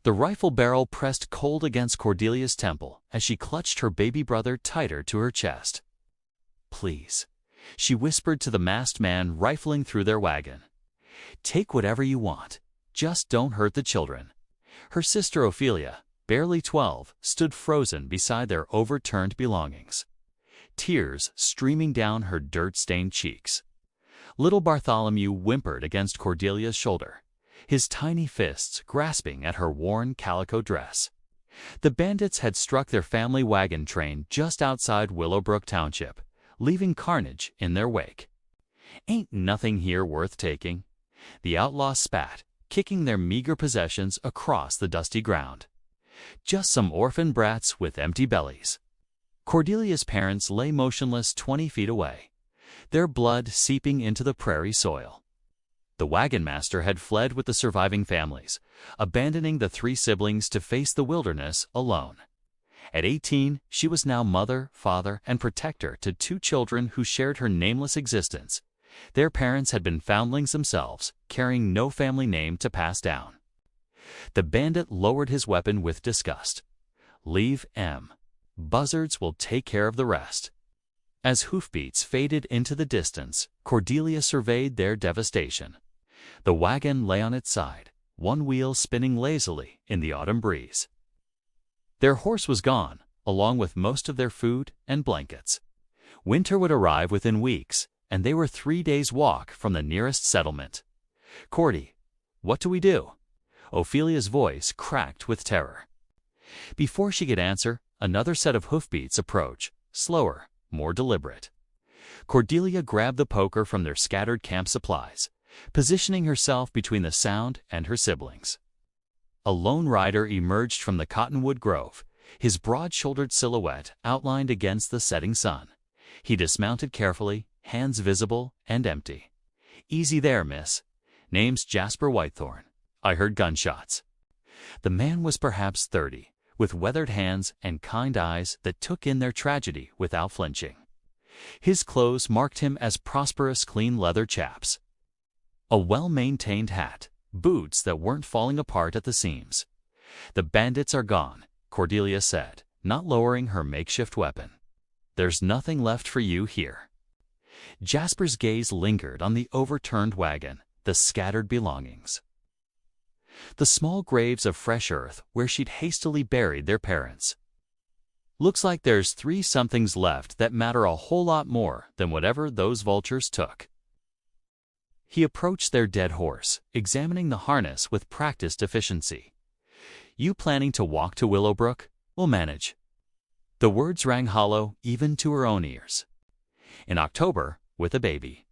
The rifle barrel pressed cold against Cordelia's temple as she clutched her baby brother tighter to her chest. "Please," she whispered to the masked man rifling through their wagon. "Take whatever you want. Just don't hurt the children." Her sister Ophelia, barely 12, stood frozen beside their overturned belongings, tears streaming down her dirt-stained cheeks. Little Bartholomew whimpered against Cordelia's shoulder, his tiny fists grasping at her worn calico dress. The bandits had struck their family wagon train just outside Willowbrook Township, leaving carnage in their wake. "Ain't nothing here worth taking," the outlaws spat, kicking their meager possessions across the dusty ground. "Just some orphan brats with empty bellies." Cordelia's parents lay motionless 20 feet away, their blood seeping into the prairie soil. The wagon master had fled with the surviving families, abandoning the 3 siblings to face the wilderness alone. At 18, she was now mother, father, and protector to 2 children who shared her nameless existence. Their parents had been foundlings themselves, carrying no family name to pass down. The bandit lowered his weapon with disgust. "Leave M. Buzzards will take care of the rest." As hoofbeats faded into the distance, Cordelia surveyed their devastation. The wagon lay on its side, one wheel spinning lazily in the autumn breeze. Their horse was gone, along with most of their food and blankets. Winter would arrive within weeks, and they were 3 days' walk from the nearest settlement. "Cordy, what do we do?" Ophelia's voice cracked with terror. Before she could answer, another set of hoofbeats approached, slower, more deliberate. Cordelia grabbed the poker from their scattered camp supplies, positioning herself between the sound and her siblings. A lone rider emerged from the cottonwood grove, his broad-shouldered silhouette outlined against the setting sun. He dismounted carefully, hands visible and empty. "Easy there, miss. Name's Jasper Whitethorn. I heard gunshots." The man was perhaps 30, with weathered hands and kind eyes that took in their tragedy without flinching. His clothes marked him as prosperous, clean leather chaps. A well-maintained hat, boots that weren't falling apart at the seams. "The bandits are gone," Cordelia said, not lowering her makeshift weapon. "There's nothing left for you here." Jasper's gaze lingered on the overturned wagon, the scattered belongings. The small graves of fresh earth where she'd hastily buried their parents. "Looks like there's 3 somethings left that matter a whole lot more than whatever those vultures took." He approached their dead horse, examining the harness with practiced efficiency. "You planning to walk to Willowbrook? We'll manage." The words rang hollow even to her own ears. "In October, with a baby."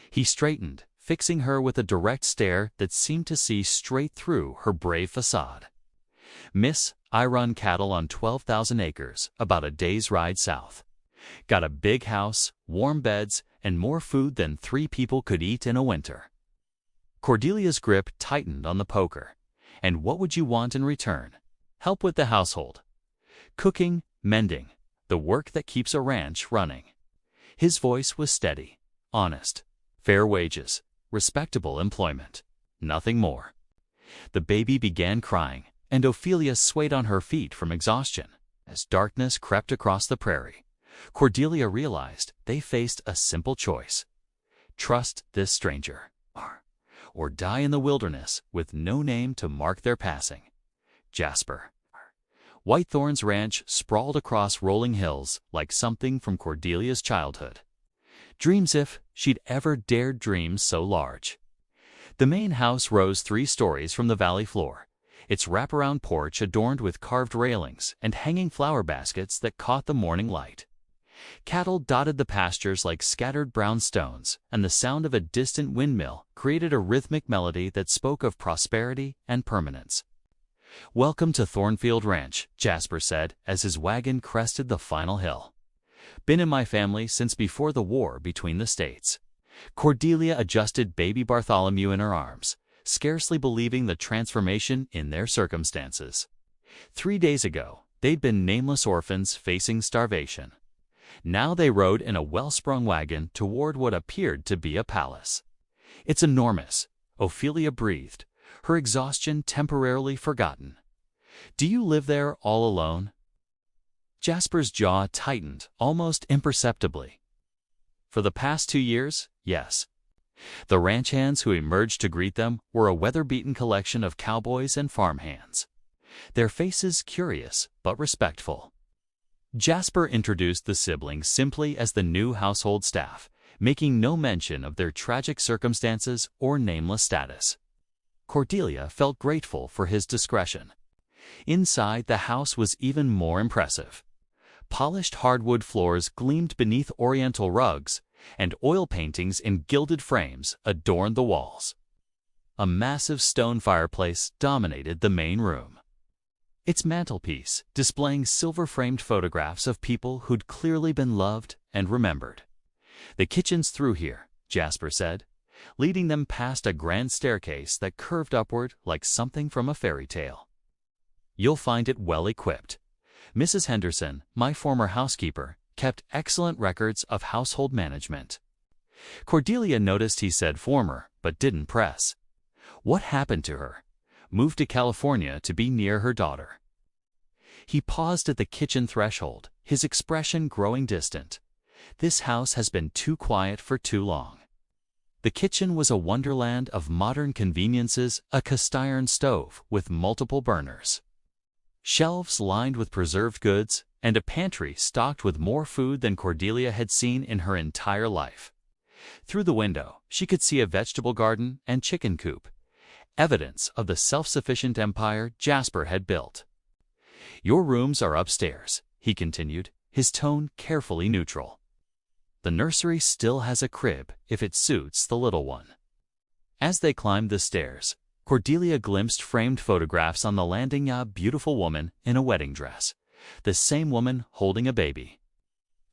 He straightened, fixing her with a direct stare that seemed to see straight through her brave facade. "Miss, I run cattle on 12,000 acres, about a day's ride south. Got a big house, warm beds, and more food than 3 people could eat in a winter." Cordelia's grip tightened on the poker. "And what would you want in return?" "Help with the household. Cooking, mending, the work that keeps a ranch running." His voice was steady, honest. "Fair wages, respectable employment. Nothing more." The baby began crying, and Ophelia swayed on her feet from exhaustion. As darkness crept across the prairie, Cordelia realized they faced a simple choice: trust this stranger, or die in the wilderness with no name to mark their passing. Jasper. Whitethorn's ranch sprawled across rolling hills like something from Cordelia's childhood. Dreams if she'd ever dared dream so large. The main house rose 3 stories from the valley floor, its wraparound porch adorned with carved railings and hanging flower baskets that caught the morning light. Cattle dotted the pastures like scattered brown stones, and the sound of a distant windmill created a rhythmic melody that spoke of prosperity and permanence. "Welcome to Thornfield Ranch," Jasper said as his wagon crested the final hill. "Been in my family since before the war between the states." Cordelia adjusted baby Bartholomew in her arms, scarcely believing the transformation in their circumstances. 3 days ago, they'd been nameless orphans facing starvation. Now they rode in a well-sprung wagon toward what appeared to be a palace. "It's enormous," Ophelia breathed, her exhaustion temporarily forgotten. Do you live there all alone? Jasper's jaw tightened, almost imperceptibly. For the past 2 years, yes. The ranch hands who emerged to greet them were a weather-beaten collection of cowboys and farmhands, their faces curious but respectful. Jasper introduced the siblings simply as the new household staff, making no mention of their tragic circumstances or nameless status. Cordelia felt grateful for his discretion. Inside, the house was even more impressive. Polished hardwood floors gleamed beneath oriental rugs, and oil paintings in gilded frames adorned the walls. A massive stone fireplace dominated the main room, its mantelpiece displaying silver-framed photographs of people who'd clearly been loved and remembered. "The kitchen's through here," Jasper said, leading them past a grand staircase that curved upward like something from a fairy tale. "You'll find it well equipped. Mrs. Henderson, my former housekeeper, kept excellent records of household management." Cordelia noticed he said former, but didn't press. What happened to her? Moved to California to be near her daughter. He paused at the kitchen threshold, his expression growing distant. This house has been too quiet for too long. The kitchen was a wonderland of modern conveniences, a cast-iron stove with multiple burners, shelves lined with preserved goods, and a pantry stocked with more food than Cordelia had seen in her entire life. Through the window, she could see a vegetable garden and chicken coop, evidence of the self-sufficient empire Jasper had built. "Your rooms are upstairs," he continued, his tone carefully neutral. "The nursery still has a crib if it suits the little one." As they climbed the stairs, Cordelia glimpsed framed photographs on the landing of a beautiful woman in a wedding dress, the same woman holding a baby.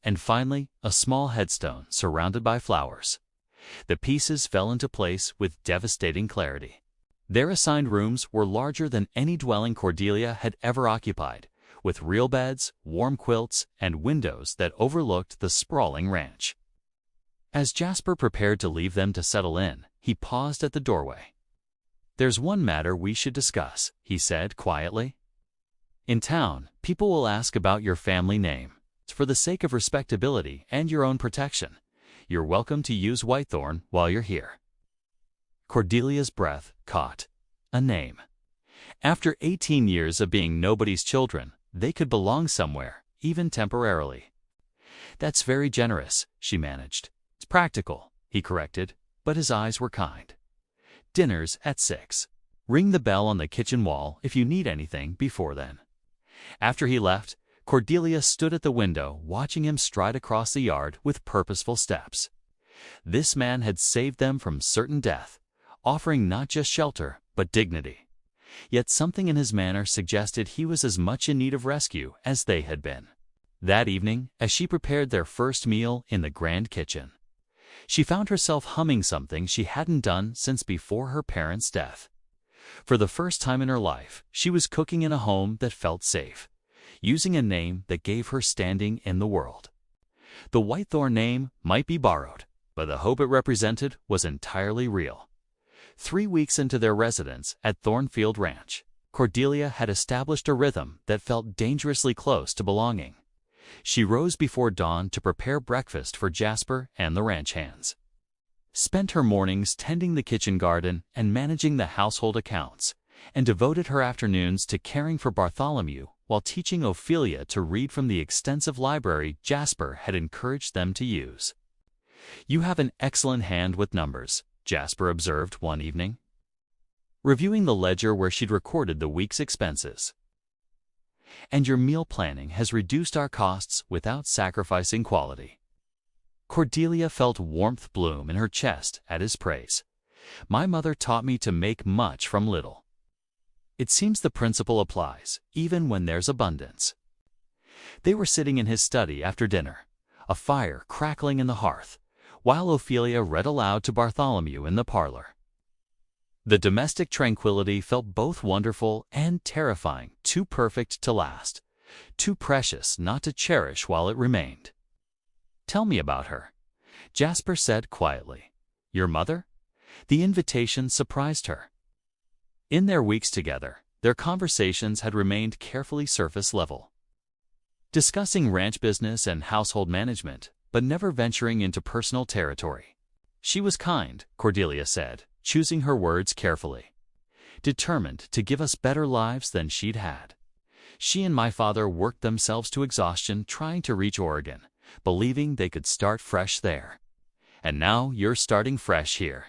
And finally, a small headstone surrounded by flowers. The pieces fell into place with devastating clarity. Their assigned rooms were larger than any dwelling Cordelia had ever occupied, with real beds, warm quilts, and windows that overlooked the sprawling ranch. As Jasper prepared to leave them to settle in, he paused at the doorway. "There's one matter we should discuss," he said quietly. "In town, people will ask about your family name. For the sake of respectability and your own protection, you're welcome to use Whitethorn while you're here." Cordelia's breath caught. A name. After 18 years of being nobody's children, they could belong somewhere, even temporarily. "That's very generous," she managed. "It's practical," he corrected, but his eyes were kind. "Dinner's at 6. Ring the bell on the kitchen wall if you need anything before then." After he left, Cordelia stood at the window watching him stride across the yard with purposeful steps. This man had saved them from certain death, offering not just shelter, but dignity. Yet something in his manner suggested he was as much in need of rescue as they had been. That evening, as she prepared their first meal in the grand kitchen, she found herself humming something she hadn't done since before her parents' death. For the first time in her life, she was cooking in a home that felt safe, using a name that gave her standing in the world. The Whitethorn name might be borrowed, but the hope it represented was entirely real. 3 weeks into their residence at Thornfield Ranch, Cordelia had established a rhythm that felt dangerously close to belonging. She rose before dawn to prepare breakfast for Jasper and the ranch hands, spent her mornings tending the kitchen garden and managing the household accounts, and devoted her afternoons to caring for Bartholomew while teaching Ophelia to read from the extensive library Jasper had encouraged them to use. "You have an excellent hand with numbers," Jasper observed one evening, reviewing the ledger where she'd recorded the week's expenses. "And your meal planning has reduced our costs without sacrificing quality." Cordelia felt warmth bloom in her chest at his praise. "My mother taught me to make much from little." It seems the principle applies, even when there's abundance. They were sitting in his study after dinner, a fire crackling in the hearth, while Ophelia read aloud to Bartholomew in the parlor. The domestic tranquility felt both wonderful and terrifying, too perfect to last, too precious not to cherish while it remained. "Tell me about her," Jasper said quietly. "Your mother?" The invitation surprised her. In their weeks together, their conversations had remained carefully surface level, discussing ranch business and household management, but never venturing into personal territory. She was kind, Cordelia said, choosing her words carefully, determined to give us better lives than she'd had. She and my father worked themselves to exhaustion trying to reach Oregon, believing they could start fresh there. And now you're starting fresh here.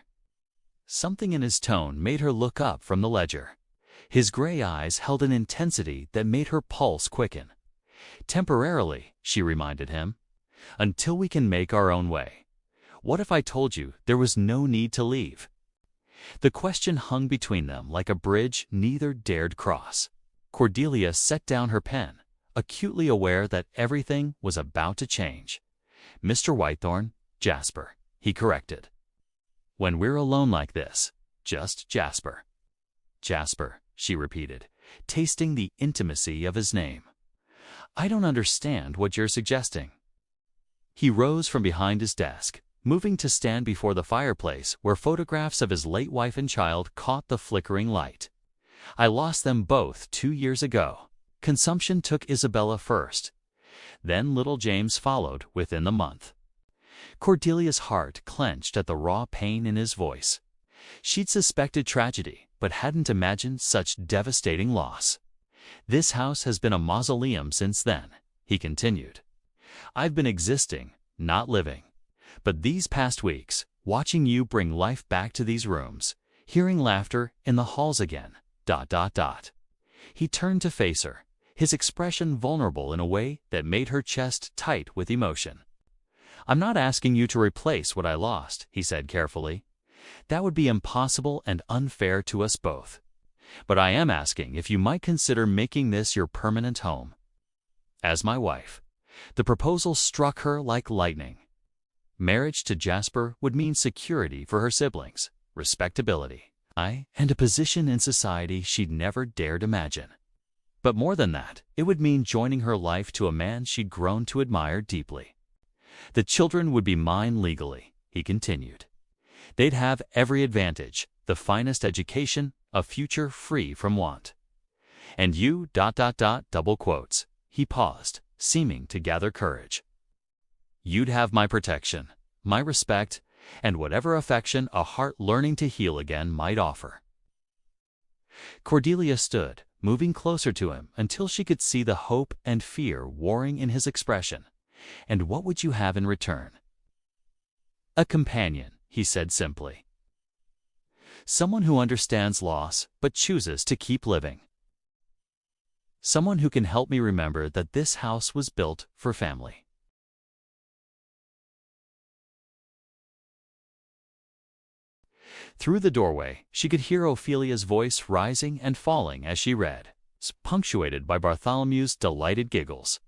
Something in his tone made her look up from the ledger. His gray eyes held an intensity that made her pulse quicken. Temporarily, she reminded him, until we can make our own way. What if I told you there was no need to leave? The question hung between them like a bridge neither dared cross. Cordelia set down her pen, acutely aware that everything was about to change. Mr. Whitethorn, Jasper, he corrected. When we're alone like this, just Jasper. Jasper, she repeated, tasting the intimacy of his name. I don't understand what you're suggesting. He rose from behind his desk, moving to stand before the fireplace where photographs of his late wife and child caught the flickering light. I lost them both 2 years ago. Consumption took Isabella first. Then little James followed within the month. Cordelia's heart clenched at the raw pain in his voice. She'd suspected tragedy, but hadn't imagined such devastating loss. This house has been a mausoleum since then, he continued. I've been existing, not living. But these past weeks, watching you bring life back to these rooms, hearing laughter in the halls again, ... He turned to face her, his expression vulnerable in a way that made her chest tight with emotion. I'm not asking you to replace what I lost, he said carefully. That would be impossible and unfair to us both. But I am asking if you might consider making this your permanent home. As my wife. The proposal struck her like lightning. Marriage to Jasper would mean security for her siblings, respectability, and a position in society she'd never dared imagine. But more than that, it would mean joining her life to a man she'd grown to admire deeply. The children would be mine legally, he continued. They'd have every advantage, the finest education, a future free from want. And you, ... double quotes. He paused, seeming to gather courage. You'd have my protection, my respect, and whatever affection a heart learning to heal again might offer. Cordelia stood, moving closer to him until she could see the hope and fear warring in his expression. And what would you have in return? A companion, he said simply. Someone who understands loss but chooses to keep living. Someone who can help me remember that this house was built for family. Through the doorway, she could hear Ophelia's voice rising and falling as she read, punctuated by Bartholomew's delighted giggles.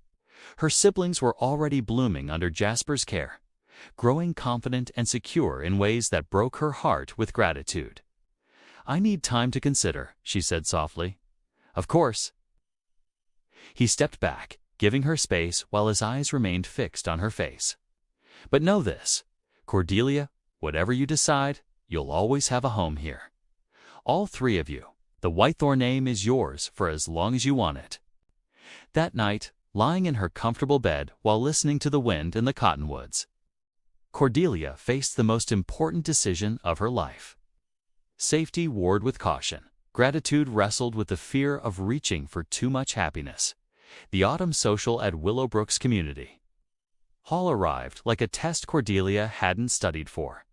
Her siblings were already blooming under Jasper's care, growing confident and secure in ways that broke her heart with gratitude. I need time to consider, she said softly. Of course. He stepped back, giving her space while his eyes remained fixed on her face. But know this, Cordelia, whatever you decide, you'll always have a home here. All three of you. The Whitethorn name is yours for as long as you want it. That night, lying in her comfortable bed while listening to the wind in the cottonwoods, Cordelia faced the most important decision of her life. Safety warred with caution. Gratitude wrestled with the fear of reaching for too much happiness. The autumn social at Willowbrook's community hall arrived like a test Cordelia hadn't studied for.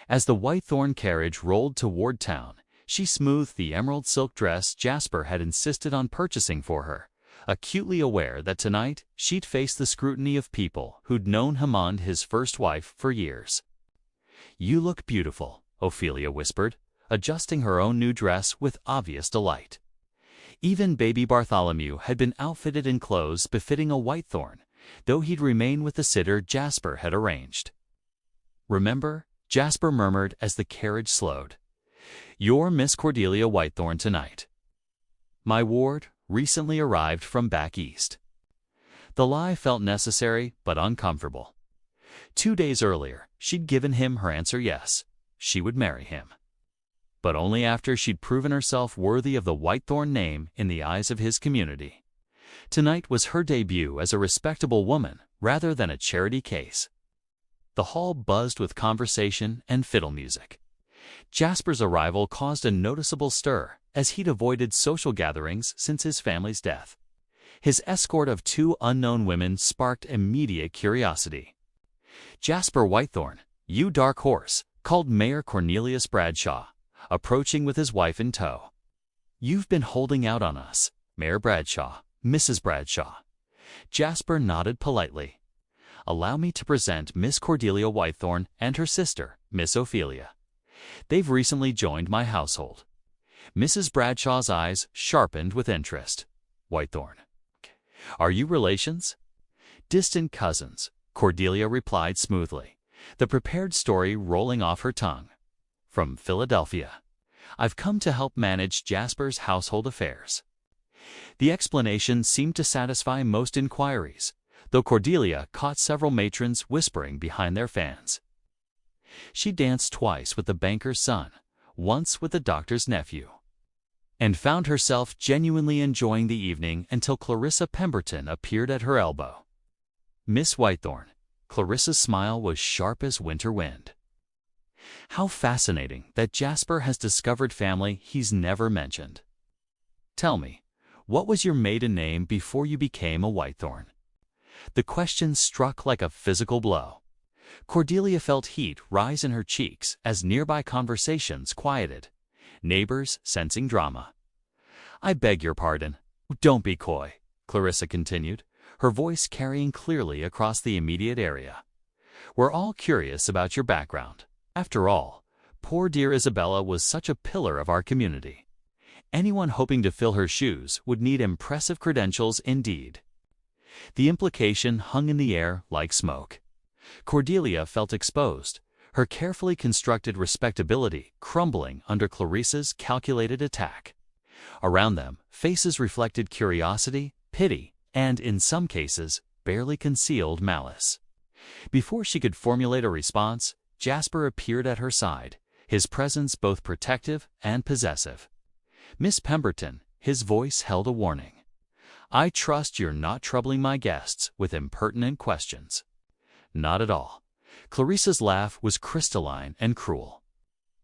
As the Whitethorn carriage rolled toward town, she smoothed the emerald silk dress Jasper had insisted on purchasing for her, acutely aware that tonight she'd face the scrutiny of people who'd known Hammond, his first wife, for years. You look beautiful, Ophelia whispered, adjusting her own new dress with obvious delight. Even baby Bartholomew had been outfitted in clothes befitting a Whitethorn, though he'd remain with the sitter Jasper had arranged. Remember? Jasper murmured as the carriage slowed. You're Miss Cordelia Whitethorn tonight. My ward, recently arrived from back east. The lie felt necessary but uncomfortable. 2 days earlier, she'd given him her answer yes, she would marry him. but only after she'd proven herself worthy of the Whitethorn name in the eyes of his community. Tonight was her debut as a respectable woman rather than a charity case. The hall buzzed with conversation and fiddle music. Jasper's arrival caused a noticeable stir, as he'd avoided social gatherings since his family's death. His escort of 2 unknown women sparked immediate curiosity. "Jasper Whitethorn, you dark horse," called Mayor Cornelius Bradshaw, approaching with his wife in tow. "You've been holding out on us, Mayor Bradshaw, Mrs. Bradshaw." Jasper nodded politely. "Allow me to present Miss Cordelia Whitethorn and her sister, Miss Ophelia. They've recently joined my household." Mrs. Bradshaw's eyes sharpened with interest. "Whitethorn. Are you relations?" "Distant cousins," Cordelia replied smoothly, the prepared story rolling off her tongue. "From Philadelphia. I've come to help manage Jasper's household affairs." The explanation seemed to satisfy most inquiries, though Cordelia caught several matrons whispering behind their fans. She danced twice with the banker's son, once with the doctor's nephew, and found herself genuinely enjoying the evening until Clarissa Pemberton appeared at her elbow. "Miss Whitethorn." Clarissa's smile was sharp as winter wind. "How fascinating that Jasper has discovered family he's never mentioned. Tell me, what was your maiden name before you became a Whitethorn?" The question struck like a physical blow. Cordelia felt heat rise in her cheeks as nearby conversations quieted, neighbors sensing drama. "I beg your pardon. Don't be coy," Clarissa continued, her voice carrying clearly across the immediate area. "We're all curious about your background. After all, poor dear Isabella was such a pillar of our community. Anyone hoping to fill her shoes would need impressive credentials indeed." The implication hung in the air like smoke. Cordelia felt exposed, her carefully constructed respectability crumbling under Clarissa's calculated attack. Around them, faces reflected curiosity, pity, and, in some cases, barely concealed malice. Before she could formulate a response, Jasper appeared at her side, his presence both protective and possessive. "Miss Pemberton," his voice held a warning. "I trust you're not troubling my guests with impertinent questions." "Not at all." Clarissa's laugh was crystalline and cruel.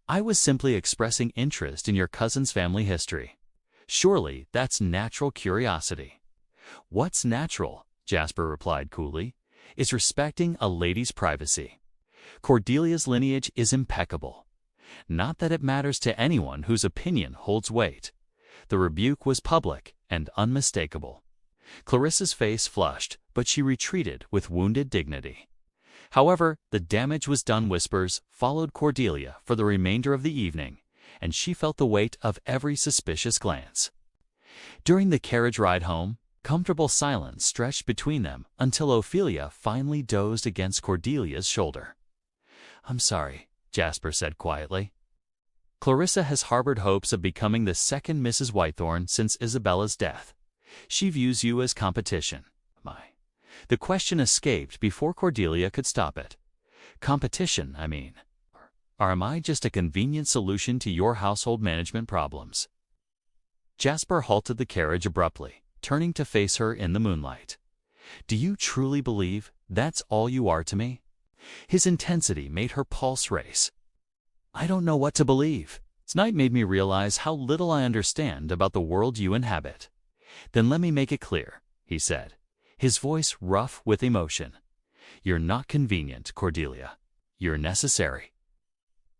"I was simply expressing interest in your cousin's family history. Surely that's natural curiosity." "What's natural," Jasper replied coolly, "is respecting a lady's privacy. Cordelia's lineage is impeccable. Not that it matters to anyone whose opinion holds weight." The rebuke was public and unmistakable. Clarissa's face flushed, but she retreated with wounded dignity. However, the damage was done. Whispers followed Cordelia for the remainder of the evening, and she felt the weight of every suspicious glance. During the carriage ride home, comfortable silence stretched between them until Ophelia finally dozed against Cordelia's shoulder. "I'm sorry," Jasper said quietly. "Clarissa has harbored hopes of becoming the second Mrs. Whitethorn since Isabella's death. She views you as competition." The question escaped before Cordelia could stop it. "Competition, I mean. Or am I just a convenient solution to your household management problems?" Jasper halted the carriage abruptly, turning to face her in the moonlight. "Do you truly believe that's all you are to me?" His intensity made her pulse race. "I don't know what to believe. Tonight made me realize how little I understand about the world you inhabit." "Then let me make it clear," he said, his voice rough with emotion. "You're not convenient, Cordelia. You're necessary.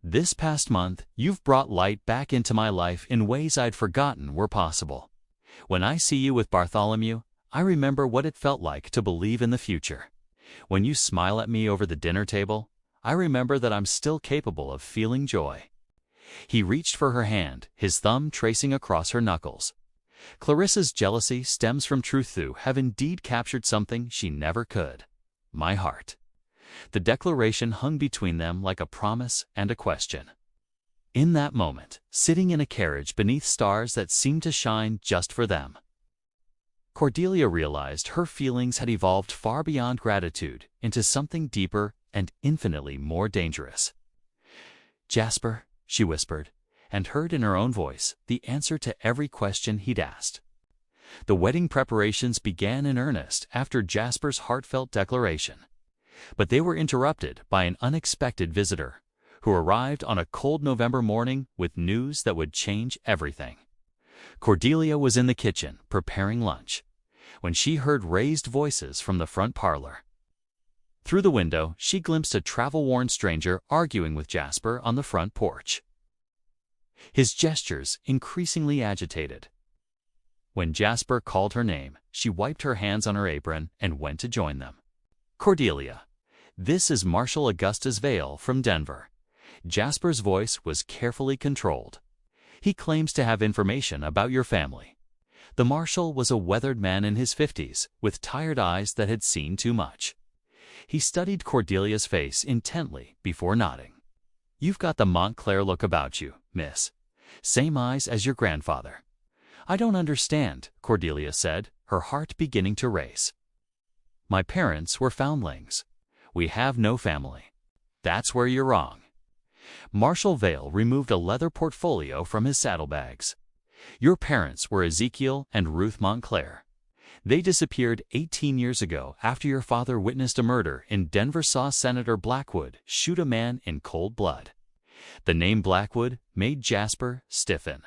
This past month, you've brought light back into my life in ways I'd forgotten were possible. When I see you with Bartholomew, I remember what it felt like to believe in the future. When you smile at me over the dinner table, I remember that I'm still capable of feeling joy." He reached for her hand, his thumb tracing across her knuckles. Clarissa's jealousy stems from truth to have indeed captured something she never could: my heart. The declaration hung between them like a promise and a question. In that moment, sitting in a carriage beneath stars that seemed to shine just for them, Cordelia realized her feelings had evolved far beyond gratitude into something deeper and infinitely more dangerous. "Jasper," she whispered, and heard in her own voice the answer to every question he'd asked. The wedding preparations began in earnest after Jasper's heartfelt declaration. But they were interrupted by an unexpected visitor, who arrived on a cold November morning with news that would change everything. Cordelia was in the kitchen preparing lunch when she heard raised voices from the front parlor. Through the window, she glimpsed a travel-worn stranger arguing with Jasper on the front porch, his gestures increasingly agitated. When Jasper called her name, she wiped her hands on her apron and went to join them. "Cordelia, this is Marshal Augustus Vale from Denver." Jasper's voice was carefully controlled. "He claims to have information about your family." The marshal was a weathered man in his 50s, with tired eyes that had seen too much. He studied Cordelia's face intently before nodding. "You've got the Montclair look about you, miss. Same eyes as your grandfather." "I don't understand," Cordelia said, her heart beginning to race. "My parents were foundlings. We have no family." "That's where you're wrong." Marshal Vale removed a leather portfolio from his saddlebags. "Your parents were Ezekiel and Ruth Montclair. They disappeared 18 years ago after your father witnessed a murder in Denver, saw Senator Blackwood shoot a man in cold blood." The name Blackwood made Jasper stiffen.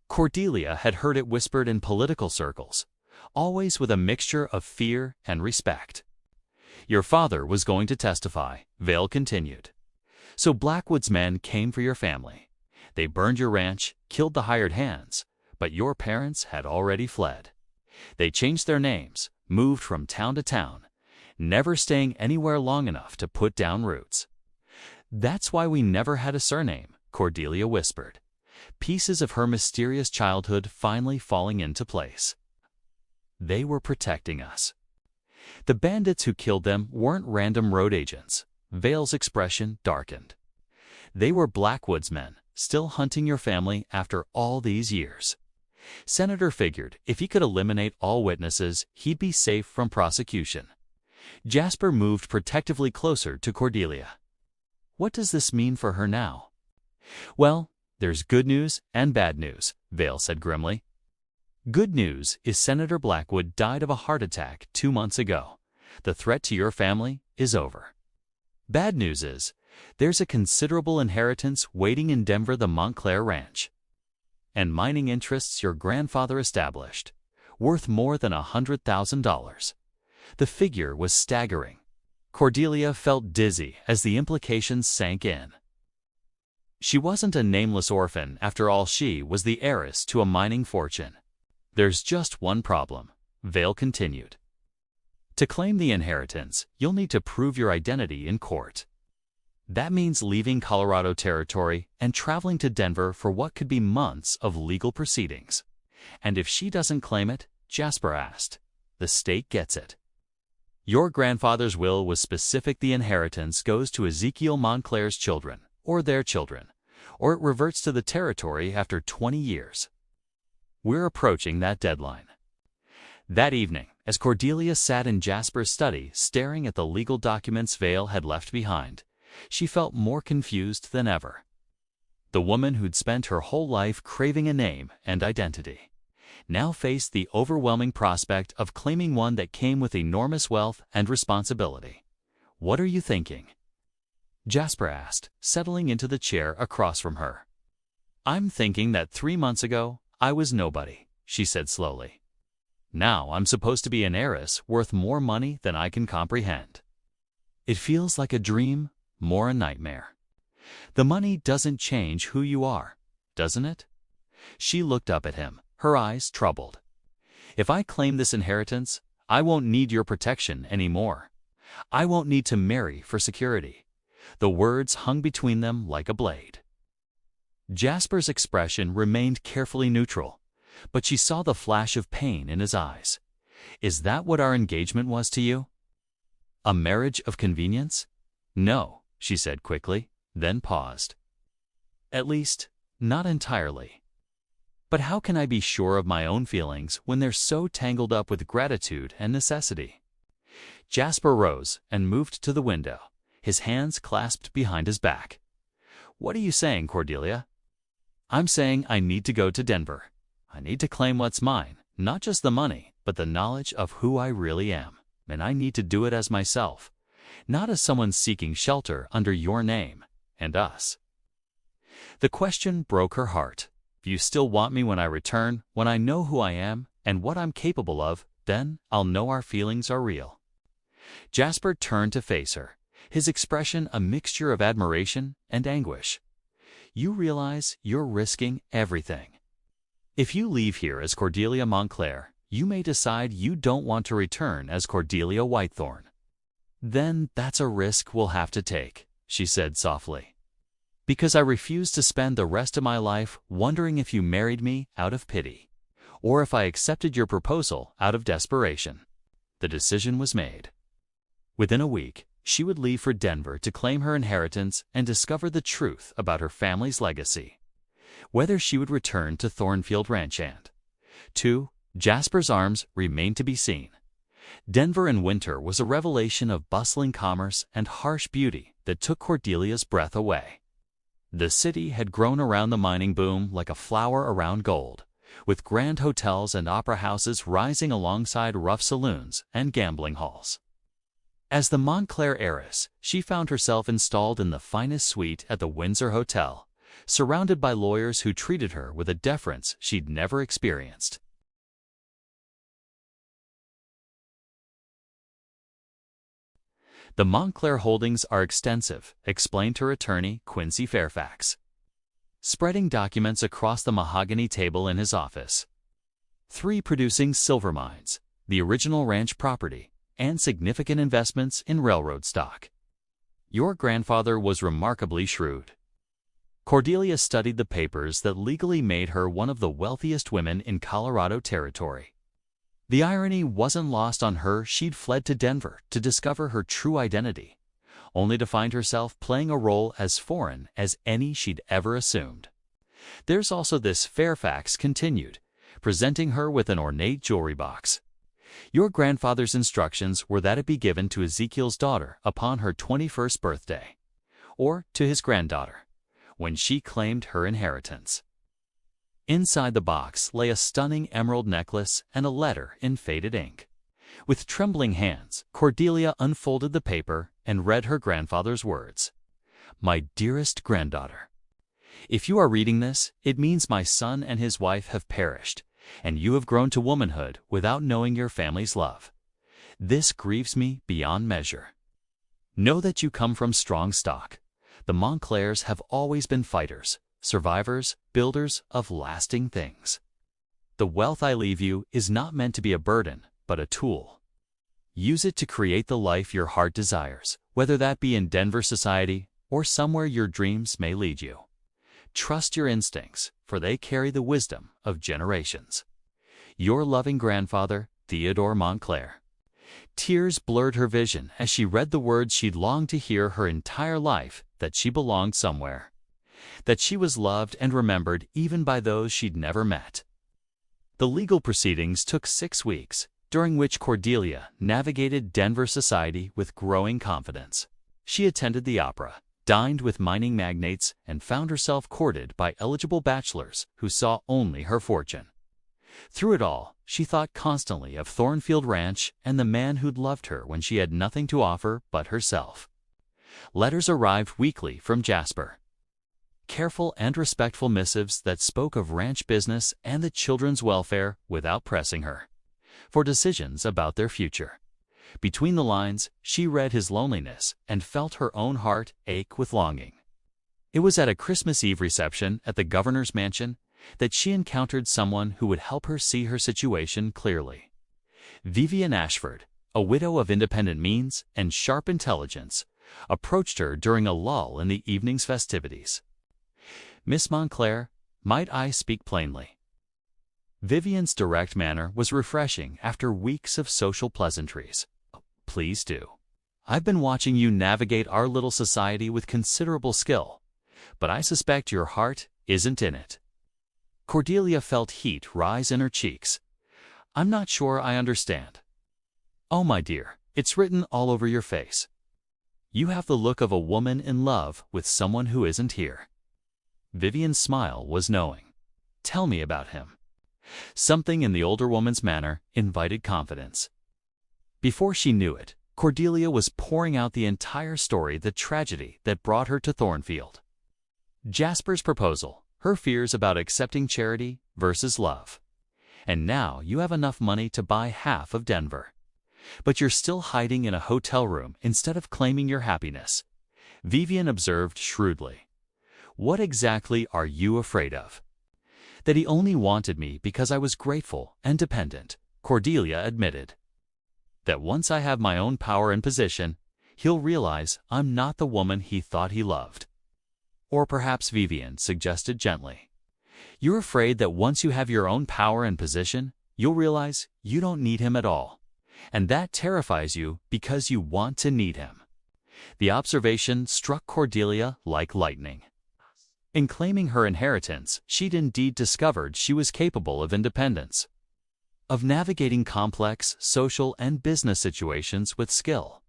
Cordelia had heard it whispered in political circles, always with a mixture of fear and respect. "Your father was going to testify," Vale continued. "So Blackwood's men came for your family. They burned your ranch, killed the hired hands, but your parents had already fled. They changed their names, moved from town to town, never staying anywhere long enough to put down roots." "That's why we never had a surname," Cordelia whispered, pieces of her mysterious childhood finally falling into place. "They were protecting us." "The bandits who killed them weren't random road agents." Vale's expression darkened. "They were Blackwood's men, still hunting your family after all these years. Senator figured if he could eliminate all witnesses, he'd be safe from prosecution." Jasper moved protectively closer to Cordelia. "What does this mean for her now?" "Well, there's good news and bad news," Vale said grimly. "Good news is Senator Blackwood died of a heart attack 2 months ago. The threat to your family is over. Bad news is there's a considerable inheritance waiting in Denver, the Montclair Ranch, and mining interests your grandfather established, worth more than $100,000. The figure was staggering. Cordelia felt dizzy as the implications sank in. She wasn't a nameless orphan. After all, she was the heiress to a mining fortune. "There's just one problem," Vale continued. "To claim the inheritance, you'll need to prove your identity in court. That means leaving Colorado territory and traveling to Denver for what could be months of legal proceedings. And if she doesn't claim it," Jasper asked, "the state gets it. Your grandfather's will was specific: the inheritance goes to Ezekiel Montclair's children, or their children, or it reverts to the territory after 20 years. We're approaching that deadline." That evening, as Cordelia sat in Jasper's study staring at the legal documents Vale had left behind, she felt more confused than ever. The woman who'd spent her whole life craving a name and identity now faced the overwhelming prospect of claiming one that came with enormous wealth and responsibility. "What are you thinking?" Jasper asked, settling into the chair across from her. "I'm thinking that 3 months ago I was nobody," she said slowly. "Now I'm supposed to be an heiress worth more money than I can comprehend. It feels like a dream, more a nightmare. The money doesn't change who you are, doesn't it?" She looked up at him, her eyes troubled. "If I claim this inheritance, I won't need your protection anymore. I won't need to marry for security." The words hung between them like a blade. Jasper's expression remained carefully neutral, but she saw the flash of pain in his eyes. "Is that what our engagement was to you? A marriage of convenience?" "No," she said quickly, then paused. "At least, not entirely. But how can I be sure of my own feelings when they're so tangled up with gratitude and necessity?" Jasper rose and moved to the window, his hands clasped behind his back. "What are you saying, Cordelia?" I'm saying I need to go to Denver. I need to claim what's mine, not just the money, but the knowledge of who I really am. And I need to do it as myself, not as someone seeking shelter under your name and us." The question broke her heart. If you still want me when I return, when I know who I am and what I'm capable of, then I'll know our feelings are real. Jasper turned to face her, his expression a mixture of admiration and anguish. "You realize you're risking everything. If you leave here as Cordelia Montclair, you may decide you don't want to return as Cordelia Whitethorn. Then that's a risk we'll have to take," she said softly. "Because I refuse to spend the rest of my life wondering if you married me out of pity, or if I accepted your proposal out of desperation." The decision was made. Within a week, she would leave for Denver to claim her inheritance and discover the truth about her family's legacy. Whether she would return to Thornfield Ranch and to Jasper's arms remained to be seen. Denver in winter was a revelation of bustling commerce and harsh beauty that took Cordelia's breath away. The city had grown around the mining boom like a flower around gold, with grand hotels and opera houses rising alongside rough saloons and gambling halls. As the Montclair heiress, she found herself installed in the finest suite at the Windsor Hotel, surrounded by lawyers who treated her with a deference she'd never experienced. "The Montclair holdings are extensive," explained her attorney, Quincy Fairfax, spreading documents across the mahogany table in his office. "3 producing silver mines, the original ranch property, and significant investments in railroad stock. Your grandfather was remarkably shrewd." Cordelia studied the papers that legally made her one of the wealthiest women in Colorado Territory. The irony wasn't lost on her. She'd fled to Denver to discover her true identity, only to find herself playing a role as foreign as any she'd ever assumed. "There's also this," Fairfax continued, presenting her with an ornate jewelry box. "Your grandfather's instructions were that it be given to Ezekiel's daughter upon her 21st birthday, or to his granddaughter, when she claimed her inheritance." Inside the box lay a stunning emerald necklace and a letter in faded ink. With trembling hands, Cordelia unfolded the paper and read her grandfather's words. "My dearest granddaughter, if you are reading this, it means my son and his wife have perished, and you have grown to womanhood without knowing your family's love. This grieves me beyond measure. Know that you come from strong stock. The Montclairs have always been fighters, survivors, builders of lasting things. The wealth I leave you is not meant to be a burden, but a tool. Use it to create the life your heart desires, whether that be in Denver society or somewhere your dreams may lead you. Trust your instincts, for they carry the wisdom of generations. Your loving grandfather, Theodore Montclair." Tears blurred her vision as she read the words she'd longed to hear her entire life, that she belonged somewhere, that she was loved and remembered even by those she'd never met. The legal proceedings took 6 weeks, during which Cordelia navigated Denver society with growing confidence. She attended the opera, dined with mining magnates, and found herself courted by eligible bachelors who saw only her fortune. Through it all, she thought constantly of Thornfield Ranch and the man who'd loved her when she had nothing to offer but herself. Letters arrived weekly from Jasper. Careful and respectful missives that spoke of ranch business and the children's welfare without pressing her for decisions about their future. Between the lines, she read his loneliness and felt her own heart ache with longing. It was at a Christmas Eve reception at the governor's mansion that she encountered someone who would help her see her situation clearly. Vivian Ashford, a widow of independent means and sharp intelligence, approached her during a lull in the evening's festivities. "Miss Montclair, might I speak plainly?" Vivian's direct manner was refreshing after weeks of social pleasantries. "Please do. I've been watching you navigate our little society with considerable skill, but I suspect your heart isn't in it." Cordelia felt heat rise in her cheeks. "I'm not sure I understand." "Oh, my dear, it's written all over your face. You have the look of a woman in love with someone who isn't here." Vivian's smile was knowing. "Tell me about him." Something in the older woman's manner invited confidence. Before she knew it, Cordelia was pouring out the entire story, the tragedy that brought her to Thornfield. Jasper's proposal, her fears about accepting charity versus love. And now you have enough money to buy half of Denver. But you're still hiding in a hotel room instead of claiming your happiness. Vivian observed shrewdly. "What exactly are you afraid of?" "That he only wanted me because I was grateful and dependent," Cordelia admitted. "That once I have my own power and position, he'll realize I'm not the woman he thought he loved." Or perhaps Vivian suggested gently, "You're afraid that once you have your own power and position, you'll realize you don't need him at all. And that terrifies you because you want to need him." The observation struck Cordelia like lightning. In claiming her inheritance, she'd indeed discovered she was capable of independence, of navigating complex social and business situations with skill.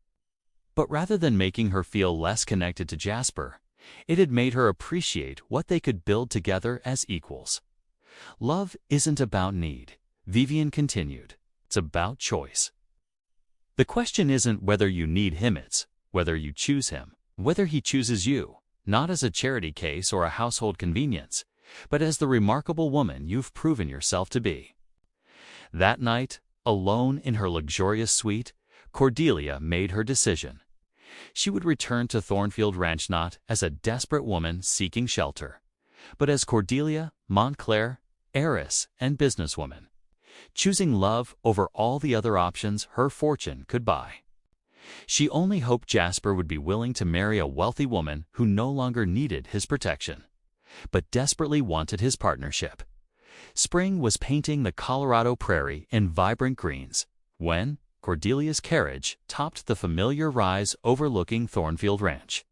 But rather than making her feel less connected to Jasper, it had made her appreciate what they could build together as equals. "Love isn't about need," Vivian continued. "It's about choice. The question isn't whether you need him, it's whether you choose him, whether he chooses you, not as a charity case or a household convenience, but as the remarkable woman you've proven yourself to be." That night, alone in her luxurious suite, Cordelia made her decision. She would return to Thornfield Ranch not as a desperate woman seeking shelter, but as Cordelia Montclair, heiress and businesswoman, choosing love over all the other options her fortune could buy. She only hoped Jasper would be willing to marry a wealthy woman who no longer needed his protection, but desperately wanted his partnership. Spring was painting the Colorado prairie in vibrant greens when Cordelia's carriage topped the familiar rise overlooking Thornfield Ranch.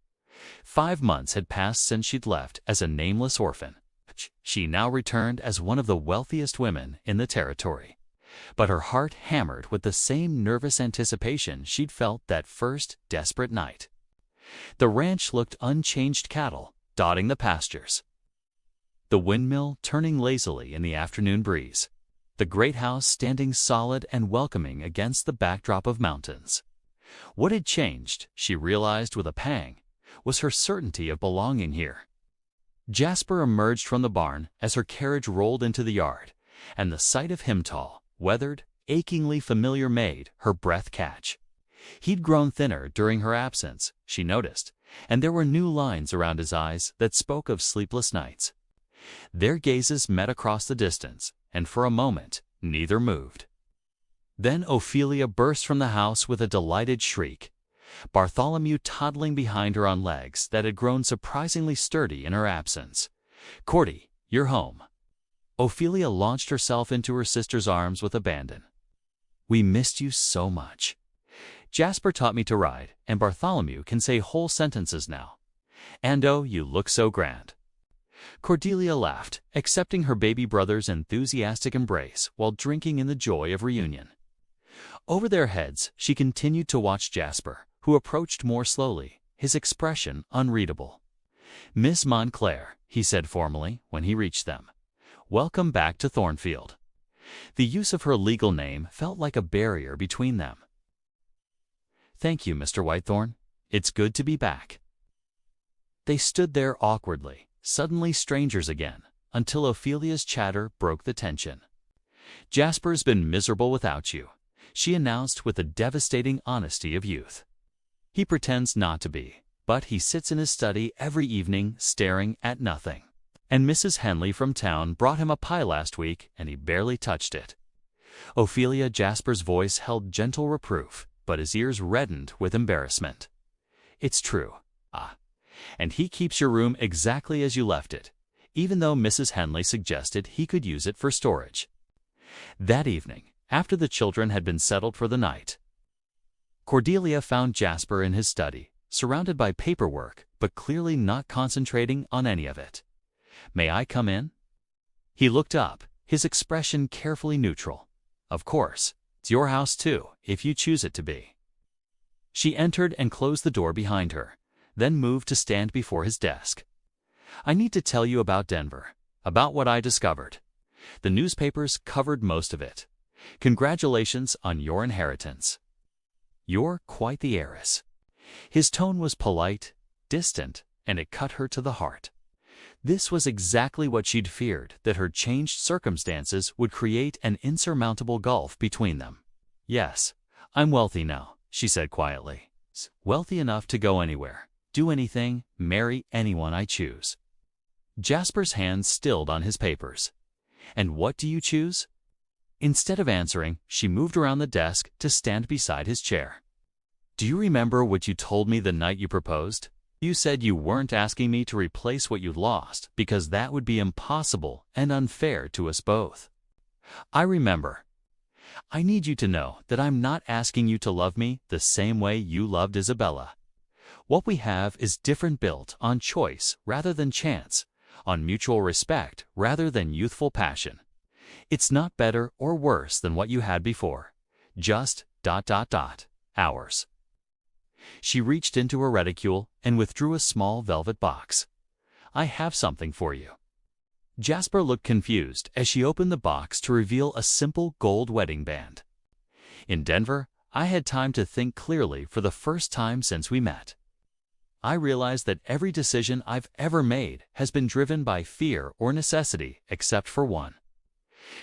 5 months had passed since she'd left as a nameless orphan. She now returned as one of the wealthiest women in the territory, but her heart hammered with the same nervous anticipation she'd felt that first desperate night. The ranch looked unchanged cattle dotting the pastures, the windmill turning lazily in the afternoon breeze, the great house standing solid and welcoming against the backdrop of mountains. What had changed, she realized with a pang, was her certainty of belonging here. Jasper emerged from the barn as her carriage rolled into the yard, and the sight of him, tall, weathered, achingly familiar, made her breath catch. He'd grown thinner during her absence, she noticed, and there were new lines around his eyes that spoke of sleepless nights. Their gazes met across the distance, and for a moment neither moved. Then Ophelia burst from the house with a delighted shriek, Bartholomew toddling behind her on legs that had grown surprisingly sturdy in her absence. "Cordy, you're home." Ophelia launched herself into her sister's arms with abandon. "We missed you so much. Jasper taught me to ride, and Bartholomew can say whole sentences now. And oh, you look so grand." Cordelia laughed, accepting her baby brother's enthusiastic embrace while drinking in the joy of reunion. Over their heads, she continued to watch Jasper, who approached more slowly, his expression unreadable. "Miss Montclair," he said formally when he reached them. "Welcome back to Thornfield." The use of her legal name felt like a barrier between them. "Thank you, Mr. Whitethorn. It's good to be back." They stood there awkwardly, suddenly strangers again, until Ophelia's chatter broke the tension. "Jasper's been miserable without you," she announced with the devastating honesty of youth. "He pretends not to be, but he sits in his study every evening staring at nothing. And Mrs. Henley from town brought him a pie last week, and he barely touched it." Ophelia Jasper's voice held gentle reproof, but his ears reddened with embarrassment. "It's true. And he keeps your room exactly as you left it, even though Mrs. Henley suggested he could use it for storage." That evening, after the children had been settled for the night, Cordelia found Jasper in his study, surrounded by paperwork, but clearly not concentrating on any of it. "May I come in?" He looked up, his expression carefully neutral. "Of course. It's your house too, if you choose it to be." She entered and closed the door behind her, then moved to stand before his desk. I need to tell you about Denver, about what I discovered. The newspapers covered most of it. Congratulations on your inheritance. You're quite the heiress." His tone was polite, distant, and it cut her to the heart. This was exactly what she'd feared, that her changed circumstances would create an insurmountable gulf between them. "Yes, I'm wealthy now," she said quietly. "Wealthy enough to go anywhere, do anything, marry anyone I choose." Jasper's hands stilled on his papers. "And what do you choose?" Instead of answering, she moved around the desk to stand beside his chair. "Do you remember what you told me the night you proposed? You said you weren't asking me to replace what you'd lost, because that would be impossible and unfair to us both." "I remember. I need you to know that I'm not asking you to love me the same way you loved Isabella. What we have is different, built on choice rather than chance, on mutual respect rather than youthful passion. It's not better or worse than what you had before. Just ... ours." She reached into her reticule and withdrew a small velvet box. "I have something for you." Jasper looked confused as she opened the box to reveal a simple gold wedding band. "In Denver, I had time to think clearly for the first time since we met. I realized that every decision I've ever made has been driven by fear or necessity, except for one."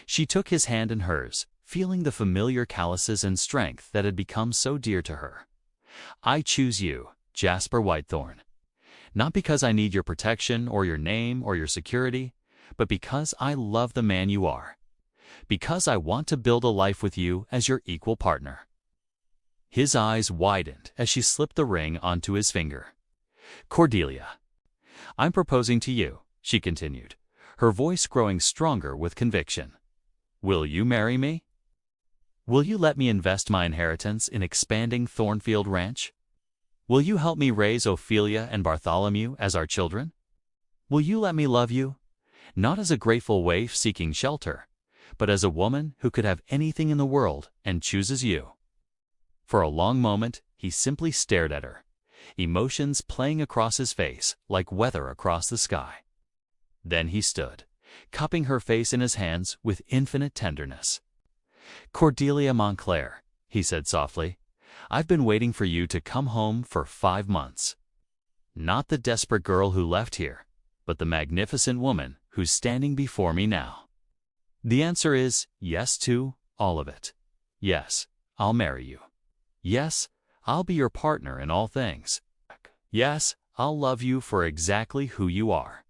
She took his hand in hers, feeling the familiar calluses and strength that had become so dear to her. "I choose you, Jasper Whitethorn. Not because I need your protection or your name or your security, but because I love the man you are. Because I want to build a life with you as your equal partner." His eyes widened as she slipped the ring onto his finger. "Cordelia, I'm proposing to you," she continued, her voice growing stronger with conviction. "Will you marry me? Will you let me invest my inheritance in expanding Thornfield Ranch? Will you help me raise Ophelia and Bartholomew as our children? Will you let me love you, not as a grateful waif seeking shelter, but as a woman who could have anything in the world and chooses you?" For a long moment, he simply stared at her, emotions playing across his face like weather across the sky. Then he stood, cupping her face in his hands with infinite tenderness. "Cordelia Montclair," he said softly, "I've been waiting for you to come home for 5 months. Not the desperate girl who left here, but the magnificent woman who's standing before me now. The answer is yes to all of it. Yes, I'll marry you. Yes, I'll be your partner in all things. Yes, I'll love you for exactly who you are."